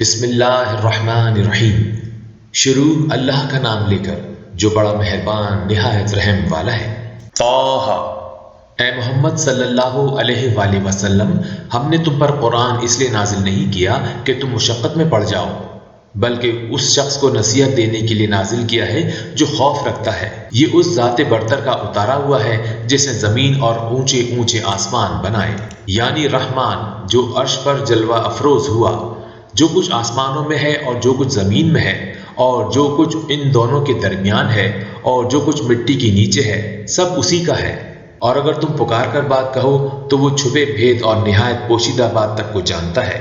بسم اللہ الرحمن الرحیم۔ شروع اللہ کا نام لے کر جو بڑا مہربان نہایت رحم والا ہے۔ طٰہ، اے محمد صلی اللہ علیہ وآلہ وسلم، ہم نے تم پر قرآن اس لیے نازل نہیں کیا کہ تم مشقت میں پڑ جاؤ، بلکہ اس شخص کو نصیحت دینے کے لیے نازل کیا ہے جو خوف رکھتا ہے۔ یہ اس ذات برتر کا اتارا ہوا ہے جس نے زمین اور اونچے اونچے آسمان بنائے، یعنی رحمان جو عرش پر جلوہ افروز ہوا۔ جو کچھ آسمانوں میں ہے اور جو کچھ زمین میں ہے اور جو کچھ ان دونوں کے درمیان ہے اور جو کچھ مٹی کے نیچے ہے، سب اسی کا ہے۔ اور اگر تم پکار کر بات کہو تو وہ چھپے بھید اور نہایت پوشیدہ بات تک کو جانتا ہے۔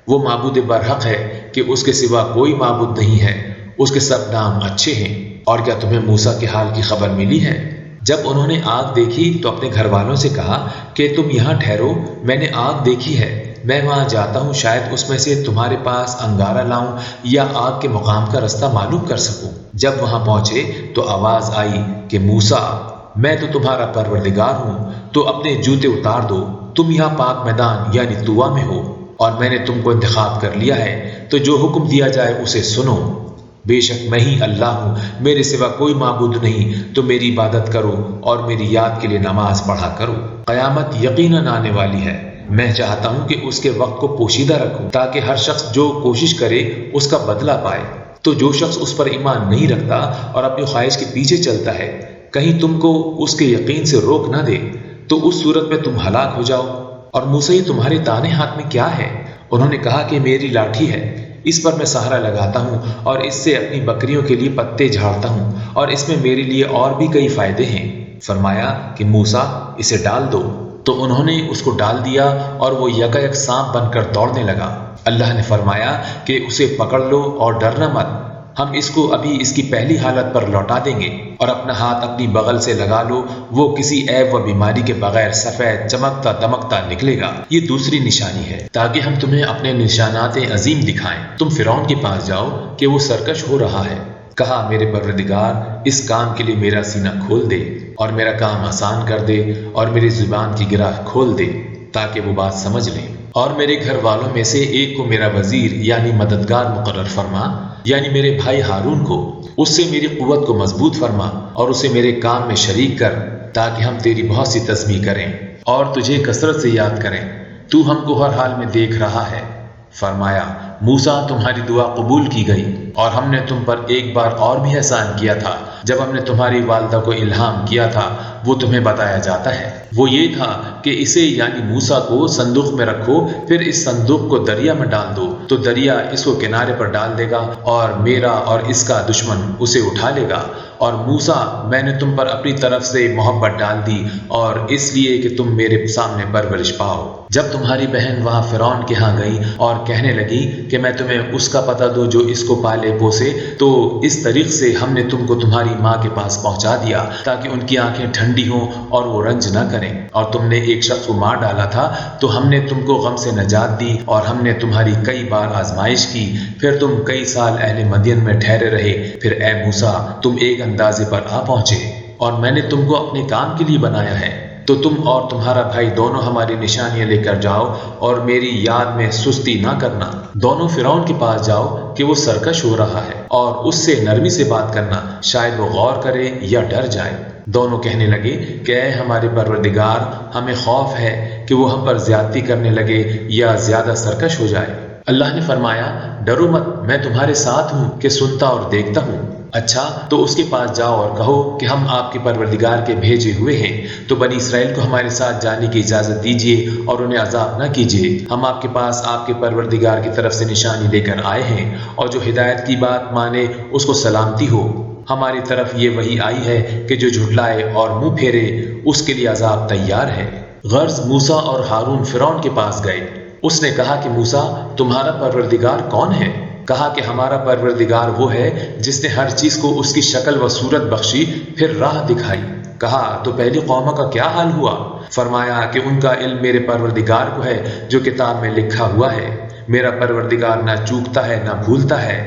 وہ معبود برحق ہے کہ اس کے سوا کوئی معبود نہیں ہے، اس کے سب نام اچھے ہیں۔ اور کیا تمہیں موسیٰ کے حال کی خبر ملی ہے؟ جب انہوں نے آگ دیکھی تو اپنے گھر والوں سے کہا کہ تم یہاں ٹھہرو، میں نے آگ دیکھی ہے، میں وہاں جاتا ہوں، شاید اس میں سے تمہارے پاس انگارہ لاؤں یا آگ کے مقام کا رستہ معلوم کر سکوں۔ جب وہاں پہنچے تو آواز آئی کہ موسیٰ، میں تو تمہارا پروردگار ہوں، تو اپنے جوتے اتار دو، تم یہاں پاک میدان یعنی طویٰ میں ہو، اور میں نے تم کو انتخاب کر لیا ہے، تو جو حکم دیا جائے اسے سنو۔ بے شک میں ہی اللہ ہوں، میرے سوا کوئی معبود نہیں، تو میری عبادت کرو اور میری یاد کے لیے نماز پڑھا کرو۔ قیامت یقیناً آنے والی ہے، میں چاہتا ہوں کہ اس کے وقت کو پوشیدہ رکھوں تاکہ ہر شخص جو کوشش کرے اس کا بدلہ پائے۔ تو جو شخص اس پر ایمان نہیں رکھتا اور اپنی خواہش کے پیچھے چلتا ہے، کہیں تم کو اس کے یقین سے روک نہ دے، تو اس صورت میں تم ہلاک ہو جاؤ۔ اور موسیٰ، یہ تمہارے دائیں ہاتھ میں کیا ہے؟ انہوں نے کہا کہ میری لاٹھی ہے، اس پر میں سہارا لگاتا ہوں اور اس سے اپنی بکریوں کے لیے پتے جھاڑتا ہوں، اور اس میں میرے لیے اور بھی کئی فائدے ہیں۔ فرمایا کہ موسیٰ، اسے ڈال دو۔ تو انہوں نے اس کو ڈال دیا اور وہ یکایک سانپ بن کر دوڑنے لگا۔ اللہ نے فرمایا کہ اسے پکڑ لو اور ڈرنا مت، ہم اس کو ابھی اس کی پہلی حالت پر لوٹا دیں گے، اور اپنا ہاتھ اپنی بغل سے لگا لو، وہ کسی عیب و بیماری کے بغیر سفید چمکتا دمکتا نکلے گا۔ یہ دوسری نشانی ہے تاکہ ہم تمہیں اپنے نشانات عظیم دکھائیں۔ تم فرعون کے پاس جاؤ کہ وہ سرکش ہو رہا ہے۔ کہا میرے پروردگار، اس کام کے لیے میرا سینہ کھول دے اور میرا کام آسان کر دے اور میری زبان کی گرہ کھول دے تاکہ وہ بات سمجھ لیں، اور میرے گھر والوں میں سے ایک کو میرا وزیر یعنی مددگار مقرر فرما، یعنی میرے بھائی ہارون کو، اس سے میری قوت کو مضبوط فرما اور اسے میرے کام میں شریک کر تاکہ ہم تیری بہت سی تسبیح کریں اور تجھے کثرت سے یاد کریں، تو ہم کو ہر حال میں دیکھ رہا ہے۔ فرمایا موسیٰ، تمہاری دعا قبول کی گئی، اور ہم نے تم پر ایک بار اور بھی احسان کیا تھا جب ہم نے تمہاری والدہ کو الہام کیا تھا، وہ تمہیں بتایا جاتا ہے۔ وہ یہ تھا کہ اسے یعنی موسیٰ کو صندوق میں رکھو، پھر اس صندوق کو دریا میں ڈال دو، تو دریا اس کو کنارے پر ڈال دے گا اور میرا اور اس کا دشمن اسے اٹھا لے گا۔ اور موسیٰ، میں نے تم پر اپنی طرف سے محبت ڈال دی، اور اس لیے کہ تم میرے سامنے پرورش پاؤ۔ جب تمہاری بہن وہاں فرعون کے ہاں گئی اور کہنے لگی کہ میں تمہیں اس کا پتہ دوں جو اس کو پالے پوسے، تو اس طریق سے ہم نے تم کو تمہاری ماں کے پاس پہنچا دیا تاکہ ان کی آنکھیں ٹھنڈی ہوں اور وہ رنج نہ کریں۔ اور تم نے ایک شخص کو مار ڈالا تھا تو ہم نے تم کو غم سے نجات دی، اور ہم نے تمہاری کئی بار آزمائش کی، پھر تم کئی سال اہل مدین میں ٹھہرے رہے، پھر اے موسیٰ تم ایک اندازے پر آ پہنچے، اور میں نے تم کو اپنے کام کے لیے بنایا ہے، تو تم اور تمہارا بھائی دونوں ہماری نشانیاں لے کر جاؤ اور میری یاد میں سستی نہ کرنا۔ دونوں فرعون کے پاس جاؤ کہ وہ سرکش ہو رہا ہے، اور اس سے نرمی سے بات کرنا، شاید وہ غور کرے یا ڈر جائے۔ دونوں کہنے لگے کہ اے ہمارے پروردگار، ہمیں خوف ہے کہ وہ ہم پر زیادتی کرنے لگے یا زیادہ سرکش ہو جائے۔ اللہ نے فرمایا ڈرو مت، میں تمہارے ساتھ ہوں کہ سنتا اور دیکھتا ہوں۔ اچھا تو اس کے پاس جاؤ اور کہو کہ ہم آپ کے پروردگار کے بھیجے ہوئے ہیں، تو بنی اسرائیل کو ہمارے ساتھ جانے کی اجازت دیجیے اور انہیں عذاب نہ کیجیے۔ ہم آپ کے پاس آپ کے پروردگار کی طرف سے نشانی لے کر آئے ہیں، اور جو ہدایت کی بات مانے اس کو سلامتی ہو۔ ہماری طرف یہ وحی آئی ہے کہ جو جھٹلائے اور منہ پھیرے اس کے لیے عذاب تیار ہے۔ غرض موسیٰ اور ہارون فرعون کے پاس گئے۔ اس نے کہا کہ موسیٰ، تمہارا پروردگار کون ہے؟ کہا کہ ہمارا پروردگار وہ ہے جس نے ہر چیز کو اس کی شکل و صورت بخشی، پھر راہ دکھائی۔ کہا تو پہلی قوموں کا کیا حال ہوا؟ فرمایا کہ ان کا علم میرے پروردگار کو ہے جو کتاب میں لکھا ہوا ہے، میرا پروردگار نہ چوکتا ہے نہ بھولتا ہے۔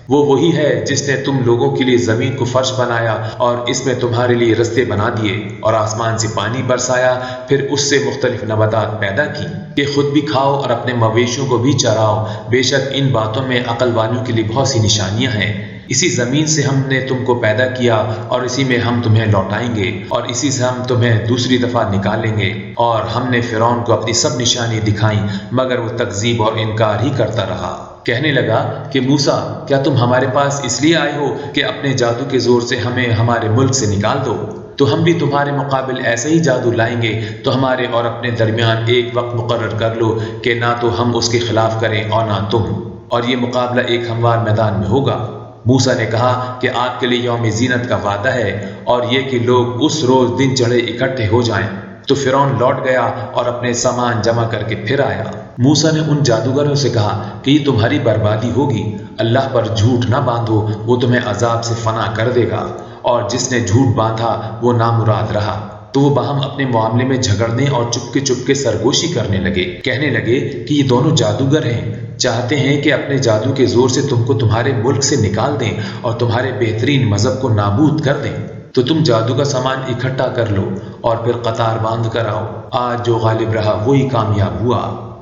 وہ وہی ہے جس نے تم لوگوں کے لیے زمین کو فرش بنایا اور اس میں تمہارے لیے رستے بنا دیے اور آسمان سے پانی برسایا، پھر اس سے مختلف نباتات پیدا کی کہ خود بھی کھاؤ اور اپنے مویشیوں کو بھی چراؤ۔ بے شک ان باتوں میں عقل والوں کے لیے بہت سی نشانیاں ہیں۔ اسی زمین سے ہم نے تم کو پیدا کیا اور اسی میں ہم تمہیں لوٹائیں گے اور اسی سے ہم تمہیں دوسری دفعہ نکالیں گے۔ اور ہم نے فرعون کو اپنی سب نشانی دکھائیں مگر وہ تکذیب اور انکار ہی کرتا رہا۔ کہنے لگا کہ موسیٰ، کیا تم ہمارے پاس اس لیے آئے ہو کہ اپنے جادو کے زور سے ہمیں ہمارے ملک سے نکال دو؟ تو ہم بھی تمہارے مقابل ایسا ہی جادو لائیں گے، تو ہمارے اور اپنے درمیان ایک وقت مقرر کر لو کہ نہ تو ہم اس کے خلاف کریں اور نہ تم، اور یہ مقابلہ ایک ہموار میدان میں ہوگا۔ موسیٰ نے کہا کہ آپ کے لیے یوم زینت کا وعدہ ہے اور یہ کہ لوگ اس روز دن چڑھے اکٹھے ہو جائیں۔ تو فرعون لوٹ گیا اور اپنے سامان جمع کر کے پھر آیا۔ موسیٰ نے ان جادوگروں سے کہا کہ یہ تمہاری بربادی ہوگی، اللہ پر جھوٹ نہ باندھو، وہ تمہیں عذاب سے فنا کر دے گا، اور جس نے جھوٹ باندھا وہ نامراد رہا۔ تو وہ باہم اپنے معاملے میں جھگڑنے اور چپکے سرگوشی کرنے لگے، کہنے لگے کہ یہ دونوں جادوگر ہیں، چاہتے ہیں کہ اپنے جادو کے زور سے تم کو تمہارے ملک سے نکال دیں اور تمہارے بہترین مذہب کو نابود کر دیں۔ تو تم جادو کا سامان اکٹھا کر لو اور پھر قطار باندھ کر آؤ، آج جو غالب رہا وہی کامیاب ہوا۔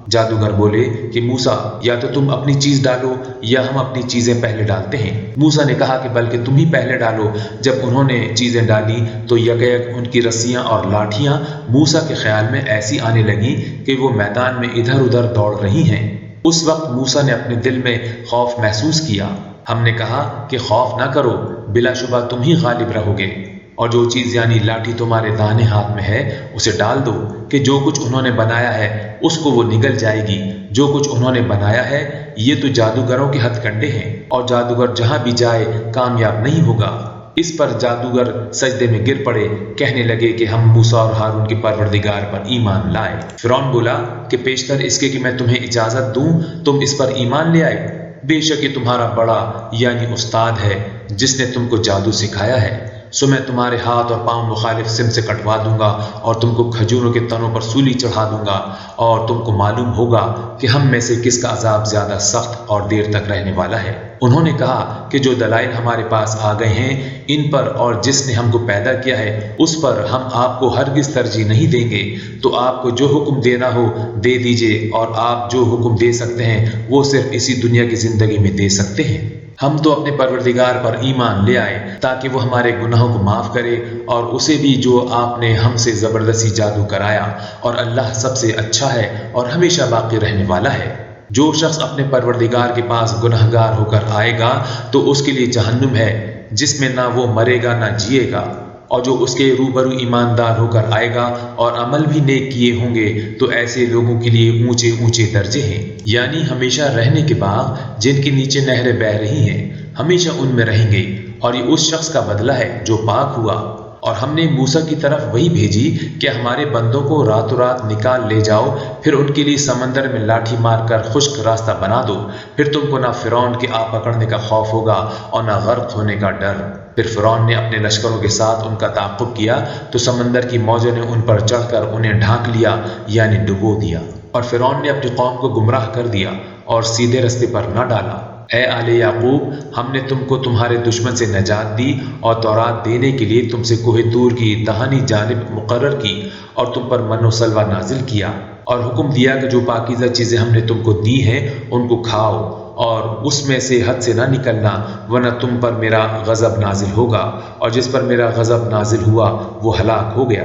جادوگر بولے کہ موسیٰ، یا تو تم اپنی چیز ڈالو یا ہم اپنی چیزیں پہلے ڈالتے ہیں۔ موسیٰ نے کہا کہ بلکہ تم ہی پہلے ڈالو۔ جب انہوں نے چیزیں ڈالی تو یکیک ان کی رسیاں اور لاٹھیاں موسیٰ کے خیال میں ایسی آنے لگیں کہ وہ میدان میں ادھر ادھر دوڑ رہی ہیں۔ اس وقت موسیٰ نے اپنے دل میں خوف محسوس کیا۔ ہم نے کہا کہ خوف نہ کرو، بلا شبہ تم ہی غالب رہو گے، اور جو چیز یعنی لاٹھی تمہارے داہنے ہاتھ میں ہے اسے ڈال دو کہ جو کچھ انہوں نے بنایا ہے اس کو وہ نگل جائے گی۔ جو کچھ انہوں نے بنایا ہے یہ تو جادوگروں کے ہتھ کنڈے ہیں، اور جادوگر جہاں بھی جائے کامیاب نہیں ہوگا۔ اس پر جادوگر سجدے میں گر پڑے، کہنے لگے کہ ہم موسیٰ اور ہارون کے پروردگار پر ایمان لائے۔ فرعون بولا کہ پیشتر اس کے کہ میں تمہیں اجازت دوں تم اس پر ایمان لے آئے؟ بے شک یہ تمہارا بڑا یعنی استاد ہے جس نے تم کو جادو سکھایا ہے۔ سو میں تمہارے ہاتھ اور پاؤں مخالف سم سے کٹوا دوں گا اور تم کو کھجوروں کے تنوں پر سولی چڑھا دوں گا، اور تم کو معلوم ہوگا کہ ہم میں سے کس کا عذاب زیادہ سخت اور دیر تک رہنے والا ہے۔ انہوں نے کہا کہ جو دلائل ہمارے پاس آ گئے ہیں ان پر اور جس نے ہم کو پیدا کیا ہے اس پر ہم آپ کو ہرگز ترجیح نہیں دیں گے، تو آپ کو جو حکم دینا ہو دے دیجئے، اور آپ جو حکم دے سکتے ہیں وہ صرف اسی دنیا کی زندگی میں دے سکتے ہیں۔ ہم تو اپنے پروردگار پر ایمان لے آئے تاکہ وہ ہمارے گناہوں کو معاف کرے، اور اسے بھی جو آپ نے ہم سے زبردستی جادو کرایا، اور اللہ سب سے اچھا ہے اور ہمیشہ باقی رہنے والا ہے۔ جو شخص اپنے پروردگار کے پاس گناہگار ہو کر آئے گا تو اس کے لیے جہنم ہے جس میں نہ وہ مرے گا نہ جیے گا، اور جو اس کے روبرو ایماندار ہو کر آئے گا اور عمل بھی نیک کیے ہوں گے تو ایسے لوگوں کے لیے اونچے اونچے درجے ہیں، یعنی ہمیشہ رہنے کے باغ جن کے نیچے نہریں بہہ رہی ہیں، ہمیشہ ان میں رہیں گے، اور یہ اس شخص کا بدلہ ہے جو پاک ہوا۔ اور ہم نے موسیٰ کی طرف وہی بھیجی کہ ہمارے بندوں کو راتوں رات نکال لے جاؤ، پھر ان کے لیے سمندر میں لاٹھی مار کر خشک راستہ بنا دو، پھر تم کو نہ فرعون کے آ پکڑنے کا خوف ہوگا اور نہ غرق ہونے کا ڈر۔ پھر فرعون نے اپنے لشکروں کے ساتھ ان کا تعاقب کیا تو سمندر کی موجوں نے ان پر چڑھ کر انہیں ڈھانک لیا یعنی ڈبو دیا، اور فرعون نے اپنی قوم کو گمراہ کر دیا اور سیدھے رستے پر نہ ڈالا۔ اے آل یعقوب، ہم نے تم کو تمہارے دشمن سے نجات دی اور تورات دینے کے لیے تم سے کوہ طور کی دہانی جانب مقرر کی، اور تم پر من و سلوہ نازل کیا، اور حکم دیا کہ جو پاکیزہ چیزیں ہم نے تم کو دی ہیں ان کو کھاؤ، اور اس میں سے حد سے نہ نکلنا ورنہ تم پر میرا غضب نازل ہوگا، اور جس پر میرا غضب نازل ہوا وہ ہلاک ہو گیا۔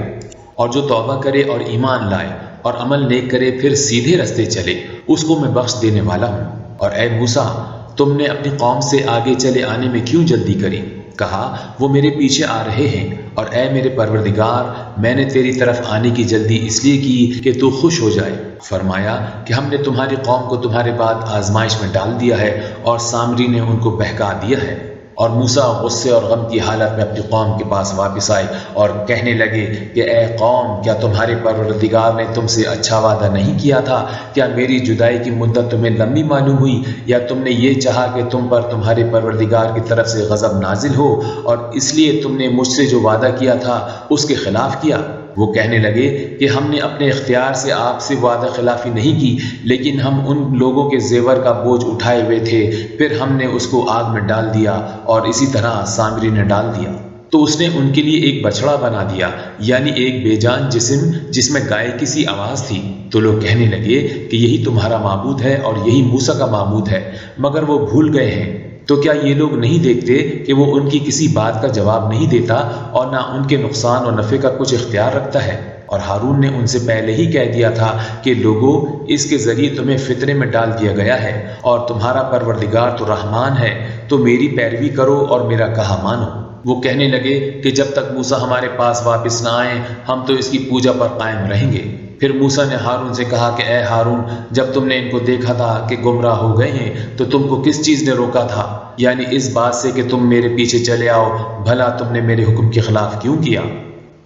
اور جو توبہ کرے اور ایمان لائے اور عمل نیک کرے پھر سیدھے رستے چلے اس کو میں بخش دینے والا ہوں۔ اور اے موسیٰ، تم نے اپنی قوم سے آگے چلے آنے میں کیوں جلدی کری؟ کہا وہ میرے پیچھے آ رہے ہیں، اور اے میرے پروردگار، میں نے تیری طرف آنے کی جلدی اس لیے کی کہ تو خوش ہو جائے۔ فرمایا کہ ہم نے تمہاری قوم کو تمہارے بعد آزمائش میں ڈال دیا ہے اور سامری نے ان کو بہکا دیا ہے۔ اور موسیٰ غصے اور غم کی حالت میں اپنی قوم کے پاس واپس آئے اور کہنے لگے کہ اے قوم، کیا تمہارے پروردگار نے تم سے اچھا وعدہ نہیں کیا تھا؟ کیا میری جدائی کی مدت تمہیں لمبی معلوم ہوئی، یا تم نے یہ چاہا کہ تم پر تمہارے پروردگار کی طرف سے غضب نازل ہو، اور اس لیے تم نے مجھ سے جو وعدہ کیا تھا اس کے خلاف کیا؟ وہ کہنے لگے کہ ہم نے اپنے اختیار سے آپ سے وعدہ خلافی نہیں کی، لیکن ہم ان لوگوں کے زیور کا بوجھ اٹھائے ہوئے تھے، پھر ہم نے اس کو آگ میں ڈال دیا اور اسی طرح سامری نے ڈال دیا۔ تو اس نے ان کے لیے ایک بچڑا بنا دیا، یعنی ایک بے جان جسم جس میں گائے کی سی آواز تھی۔ تو لوگ کہنے لگے کہ یہی تمہارا معبود ہے اور یہی موسیٰ کا معبود ہے، مگر وہ بھول گئے ہیں۔ تو کیا یہ لوگ نہیں دیکھتے کہ وہ ان کی کسی بات کا جواب نہیں دیتا اور نہ ان کے نقصان اور نفع کا کچھ اختیار رکھتا ہے؟ اور ہارون نے ان سے پہلے ہی کہہ دیا تھا کہ لوگوں، اس کے ذریعے تمہیں فتنے میں ڈال دیا گیا ہے، اور تمہارا پروردگار تو رحمان ہے، تو میری پیروی کرو اور میرا کہا مانو۔ وہ کہنے لگے کہ جب تک موسیٰ ہمارے پاس واپس نہ آئیں ہم تو اس کی پوجا پر قائم رہیں گے۔ پھر موسیٰ نے ہارون سے کہا کہ اے ہارون، جب تم نے ان کو دیکھا تھا کہ گمراہ ہو گئے ہیں تو تم کو کس چیز نے روکا تھا؟ یعنی اس بات سے کہ تم میرے پیچھے چلے آؤ، بھلا تم نے میرے حکم کے خلاف کیوں کیا؟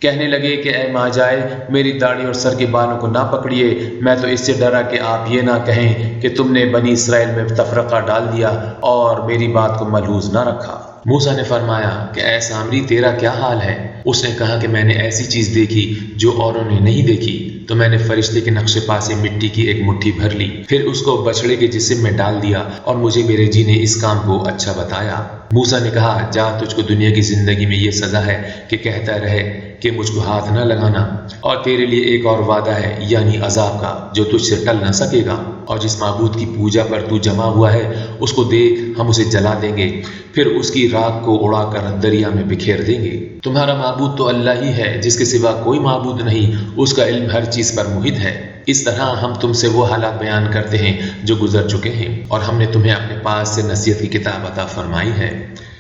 کہنے لگے کہ اے ماں جائے، میری داڑھی اور سر کے بالوں کو نہ پکڑیے، میں تو اس سے ڈرا کہ آپ یہ نہ کہیں کہ تم نے بنی اسرائیل میں تفرقہ ڈال دیا اور میری بات کو ملحوظ نہ رکھا۔ موسیٰ نے فرمایا کہ اے سامری، تیرا کیا حال ہے؟ اس نے کہا کہ میں نے ایسی چیز دیکھی جو اوروں نے نہیں دیکھی، تو میں نے فرشتے کے نقش پا سے مٹی کی ایک مٹھی بھر لی، پھر اس کو بچڑے کے جسم میں ڈال دیا، اور مجھے میرے جی نے اس کام کو اچھا بتایا۔ موسیٰ نے کہا جا، تجھ کو دنیا کی زندگی میں یہ سزا ہے کہ کہتا رہے کہ مجھ کو ہاتھ نہ لگانا، اور تیرے لیے ایک اور وعدہ ہے، یعنی عذاب کا، جو تجھ سے ٹل نہ سکے گا، اور جس معبود کی پوجا پر تو جمع ہوا ہے اس کو دیکھ، ہم اسے جلا دیں گے، پھر اس کی راکھ کو اڑا کر دریا میں بکھیر دیں گے۔ تمہارا معبود تو اللہ ہی ہے جس کے سوا کوئی معبود نہیں، اس کا علم ہر چیز پر محیط ہے۔ اس طرح ہم تم سے وہ حالات بیان کرتے ہیں جو گزر چکے ہیں، اور ہم نے تمہیں اپنے پاس سے نصیحت کی کتاب عطا فرمائی ہے۔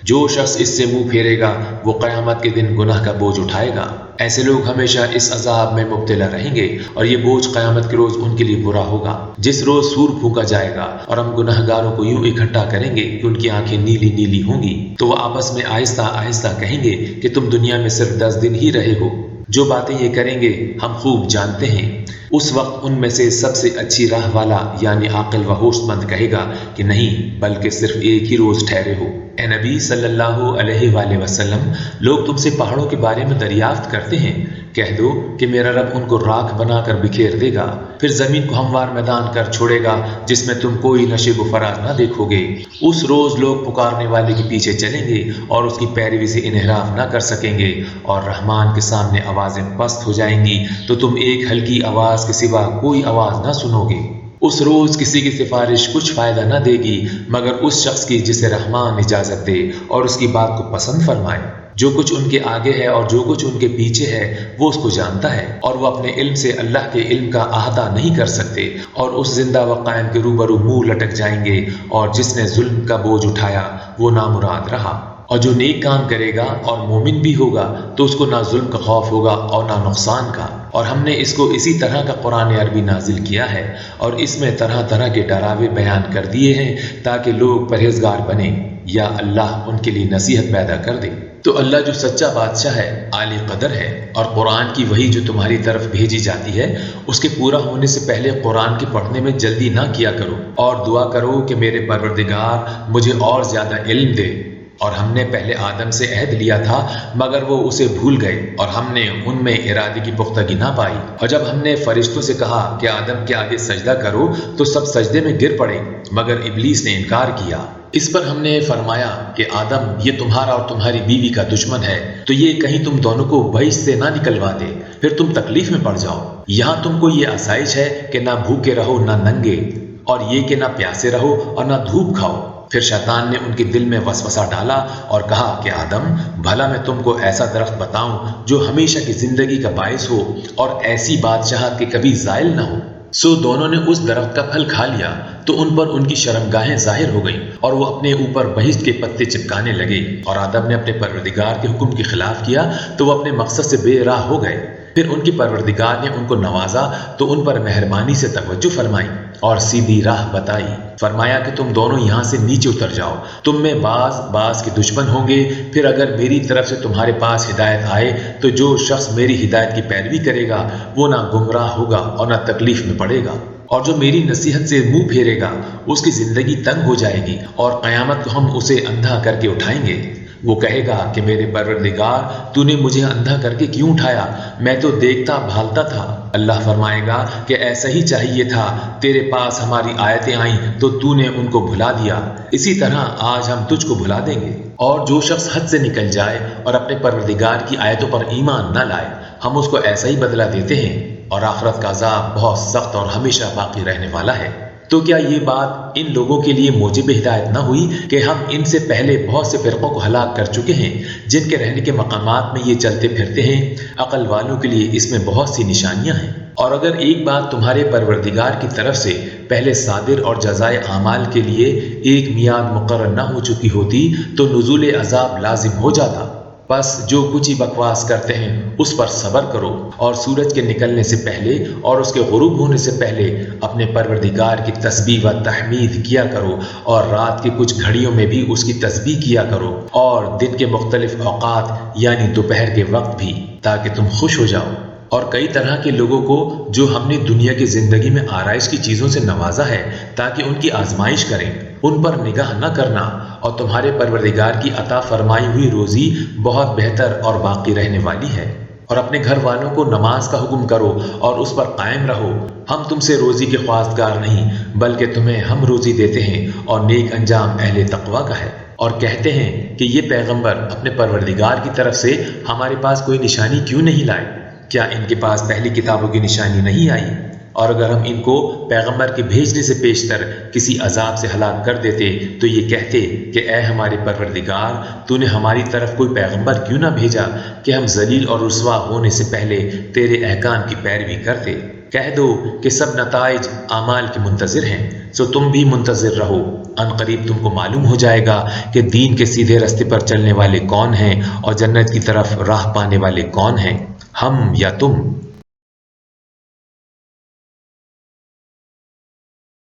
جو شخص اس سے منہ پھیرے گا وہ قیامت کے دن گناہ کا بوجھ اٹھائے گا۔ ایسے لوگ ہمیشہ اس عذاب میں مبتلا رہیں گے، اور یہ بوجھ قیامت کے روز ان کے لیے برا ہوگا، جس روز سور پھونکا جائے گا، اور ہم گناہ گاروں کو یوں اکٹھا کریں گے کہ ان کی آنکھیں نیلی نیلی ہوں گی، تو وہ آپس میں آہستہ آہستہ کہیں گے کہ تم دنیا میں صرف 10 دن ہی رہے ہو۔ جو باتیں یہ کریں گے ہم خوب جانتے ہیں۔ اس وقت ان میں سے سب سے اچھی راہ والا یعنی عاقل و ہوش مند کہے گا کہ نہیں، بلکہ صرف ایک ہی روز ٹھہرے ہو۔ اے نبی صلی اللہ علیہ وآلہ وسلم، لوگ تم سے پہاڑوں کے بارے میں دریافت کرتے ہیں، کہہ دو کہ میرا رب ان کو راکھ بنا کر بکھیر دے گا، پھر زمین کو ہموار میدان کر چھوڑے گا جس میں تم کوئی نشیب و فراز نہ دیکھو گے۔ اس روز لوگ پکارنے والے کے پیچھے چلیں گے اور اس کی پیروی سے انحراف نہ کر سکیں گے، اور رحمان کے سامنے آوازیں پست ہو جائیں گی تو تم ایک ہلکی آواز کے سوا کوئی آواز نہ سنو گے۔ اس روز کسی کی سفارش کچھ فائدہ نہ دے گی مگر اس شخص کی جسے رحمان اجازت دے اور اس کی بات کو پسند فرمائے۔ جو کچھ ان کے آگے ہے اور جو کچھ ان کے پیچھے ہے وہ اس کو جانتا ہے، اور وہ اپنے علم سے اللہ کے علم کا احاطہ نہیں کر سکتے، اور اس زندہ و قائم کے روبرو منہ لٹک جائیں گے، اور جس نے ظلم کا بوجھ اٹھایا وہ نامراد رہا۔ اور جو نیک کام کرے گا اور مومن بھی ہوگا تو اس کو نہ ظلم کا خوف ہوگا اور نہ نقصان کا۔ اور ہم نے اس کو اسی طرح کا قرآن عربی نازل کیا ہے، اور اس میں طرح طرح کے ڈراوے بیان کر دیے ہیں تاکہ لوگ پرہیزگار بنیں، یا اللہ ان کے لیے نصیحت پیدا کر دے۔ تو اللہ جو سچا بادشاہ ہے، عالی قدر ہے، اور قرآن کی وحی جو تمہاری طرف بھیجی جاتی ہے اس کے پورا ہونے سے پہلے قرآن کے پڑھنے میں جلدی نہ کیا کرو، اور دعا کرو کہ میرے پروردگار مجھے اور زیادہ علم دے۔ اور ہم نے پہلے آدم سے عہد لیا تھا مگر وہ اسے بھول گئے، اور ہم نے ان میں ارادے کی پختگی نہ پائی۔ اور جب ہم نے فرشتوں سے کہا کہ آدم کے آگے سجدہ کرو تو سب سجدے میں گر پڑے مگر ابلیس نے انکار کیا۔ اس پر ہم نے فرمایا کہ آدم، یہ تمہارا اور تمہاری بیوی کا دشمن ہے، تو یہ کہیں تم دونوں کو بہشت سے نہ نکلوا دے، پھر تم تکلیف میں پڑ جاؤ۔ یہاں تم کو یہ آسائش ہے کہ نہ بھوکے رہو نہ ننگے، اور یہ کہ نہ پیاسے رہو اور نہ دھوپ کھاؤ۔ پھر شیطان نے ان کے دل میں وسوسہ ڈالا اور کہا کہ آدم، بھلا میں تم کو ایسا درخت بتاؤں جو ہمیشہ کی زندگی کا باعث ہو اور ایسی بادشاہت کہ کبھی زائل نہ ہو؟ سو دونوں نے اس درخت کا پھل کھا لیا تو ان پر ان کی شرمگاہیں ظاہر ہو گئیں، اور وہ اپنے اوپر بہشت کے پتے چپکانے لگے، اور آدم نے اپنے پروردگار کے حکم کے خلاف کیا تو وہ اپنے مقصد سے بے راہ ہو گئے۔ پھر ان کی پروردگار نے ان کو نوازا تو ان پر مہربانی سے توجہ فرمائی اور سیدھی راہ بتائی۔ فرمایا کہ تم دونوں یہاں سے نیچے اتر جاؤ، تم میں بعض کے دشمن ہوں گے، پھر اگر میری طرف سے تمہارے پاس ہدایت آئے تو جو شخص میری ہدایت کی پیروی کرے گا وہ نہ گمراہ ہوگا اور نہ تکلیف میں پڑے گا، اور جو میری نصیحت سے منہ پھیرے گا اس کی زندگی تنگ ہو جائے گی، اور قیامت کو ہم اسے اندھا کر کے اٹھائیں گے۔ وہ کہے گا کہ میرے پروردگار تو نے مجھے اندھا کر کے کیوں اٹھایا، میں تو دیکھتا بھالتا تھا۔ اللہ فرمائے گا کہ ایسا ہی چاہیے تھا، تیرے پاس ہماری آیتیں آئیں تو نے ان کو بھلا دیا، اسی طرح آج ہم تجھ کو بھلا دیں گے۔ اور جو شخص حد سے نکل جائے اور اپنے پروردگار کی آیتوں پر ایمان نہ لائے، ہم اس کو ایسا ہی بدلہ دیتے ہیں، اور آخرت کا عذاب بہت سخت اور ہمیشہ باقی رہنے والا ہے۔ تو کیا یہ بات ان لوگوں کے لیے موجب ہدایت نہ ہوئی کہ ہم ان سے پہلے بہت سے فرقوں کو ہلاک کر چکے ہیں جن کے رہنے کے مقامات میں یہ چلتے پھرتے ہیں؟ عقل والوں کے لیے اس میں بہت سی نشانیاں ہیں۔ اور اگر ایک بات تمہارے پروردگار کی طرف سے پہلے صادر اور جزائے اعمال کے لیے ایک میعاد مقرر نہ ہو چکی ہوتی تو نزول عذاب لازم ہو جاتا۔ بس جو کچھ ہی بکواس کرتے ہیں اس پر صبر کرو، اور سورج کے نکلنے سے پہلے اور اس کے غروب ہونے سے پہلے اپنے پروردگار کی تسبیح و تحمید کیا کرو، اور رات کی کچھ گھڑیوں میں بھی اس کی تسبیح کیا کرو، اور دن کے مختلف اوقات یعنی دوپہر کے وقت بھی، تاکہ تم خوش ہو جاؤ۔ اور کئی طرح کے لوگوں کو جو ہم نے دنیا کی زندگی میں آرائش کی چیزوں سے نوازا ہے تاکہ ان کی آزمائش کریں، ان پر نگاہ نہ کرنا، اور تمہارے پروردگار کی عطا فرمائی ہوئی روزی بہت بہتر اور باقی رہنے والی ہے۔ اور اپنے گھر والوں کو نماز کا حکم کرو اور اس پر قائم رہو، ہم تم سے روزی کے خواستگار نہیں بلکہ تمہیں ہم روزی دیتے ہیں، اور نیک انجام اہل تقویٰ کا ہے۔ اور کہتے ہیں کہ یہ پیغمبر اپنے پروردگار کی طرف سے ہمارے پاس کوئی نشانی کیوں نہیں لائے؟ کیا ان کے پاس پہلی کتابوں کی نشانی نہیں آئی؟ اور اگر ہم ان کو پیغمبر کے بھیجنے سے پیشتر کسی عذاب سے ہلاک کر دیتے تو یہ کہتے کہ اے ہمارے پروردگار، تو نے ہماری طرف کوئی پیغمبر کیوں نہ بھیجا کہ ہم ذلیل اور رسوا ہونے سے پہلے تیرے احکام کی پیروی کرتے۔ کہہ دو کہ سب نتائج اعمال کے منتظر ہیں، سو تم بھی منتظر رہو، ان قریب تم کو معلوم ہو جائے گا کہ دین کے سیدھے راستے پر چلنے والے کون ہیں اور جنت کی طرف راہ پانے والے کون ہیں، ہم یا تم۔